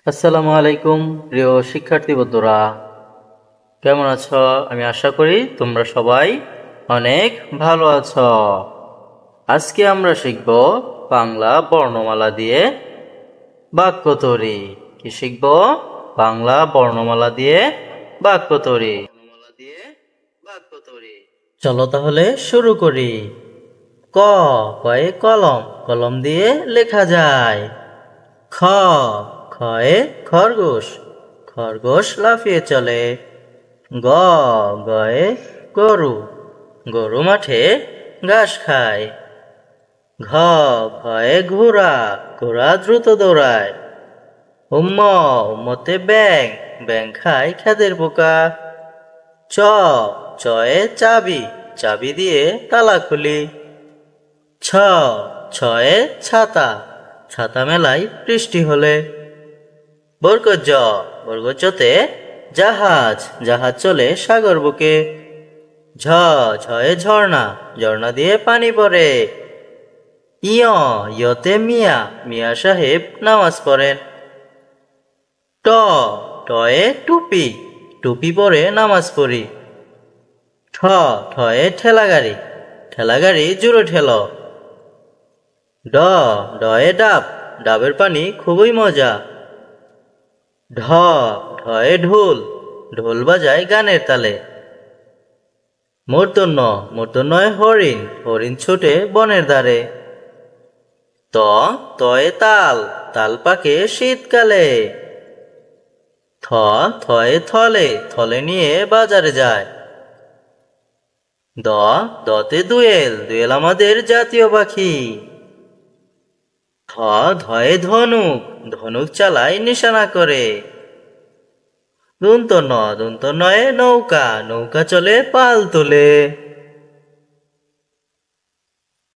আসসালামু আলাইকুম প্রিয় শিক্ষার্থী বন্ধুরা, কেমন আছো? আমি আশা করি তোমরা সবাই অনেক ভালো আছো। আজকে আমরা শিখব বাংলা বর্ণমালা দিয়ে বাক্য তৈরি। কি শিখব? বাংলা বর্ণমালা দিয়ে বাক্য তৈরি। চলো তাহলে শুরু করি। ক কয়ে কলম, কলম দিয়ে লেখা যায়। খ খয়ে খরগোশ, খরগোশ লাফিয়ে চলে। গ গয়ে গরু, গরু মাঠে ঘাস খায়। ঘ ঘয়ে ঘোড়া, ঘোড়া দ্রুত দৌড়ায়। উম্ম উম্মতে ব্যাং, ব্যাং খায় খেতের পোকা। চ চয়ে চাবি, চাবি দিয়ে তালা খুলি। ছ ছয়ে ছাতা, ছাতা মেলায় বৃষ্টি হলে। বর্গজ, বর্গজতে জাহাজ, জাহাজ চলে সাগর বুকে। ঝ ঝয়ে ঝর্ণা, ঝর্ণা দিয়ে পানি পড়ে। ইয় ইয়তে মিয়া, মিয়া সাহেব নামাজ পড়েন। ট টয়ে টুপি, টুপি পরে নামাজ পড়ি। ঠ ঠয়ে ঠেলা গাড়ি, ঠেলা গাড়ি জুড়ে ঠেল। ড ডয়ে ডাব, ডাবের পানি খুবই মজা। ঢ ঢয়ে ঢোল, ঢোল বাজায় গানের তালে। মূর্ধন্য, মূর্ধন্যয় হরিণ, হরিণ ছোটে বনের ধারে। ত তয়ে তাল, তাল পাকে শীতকালে। থ থয়ে থলে, থলে নিয়ে বাজারে যায়। দ দতে দুয়েল, দুয়েল আমাদের জাতীয় পাখি। ধ ধয়ে ধনুক, ধনুক চালায় নিশানা করে। দন্ত ন, দন্ত নয়ে নৌকা, নৌকা চলে পাল তোলে।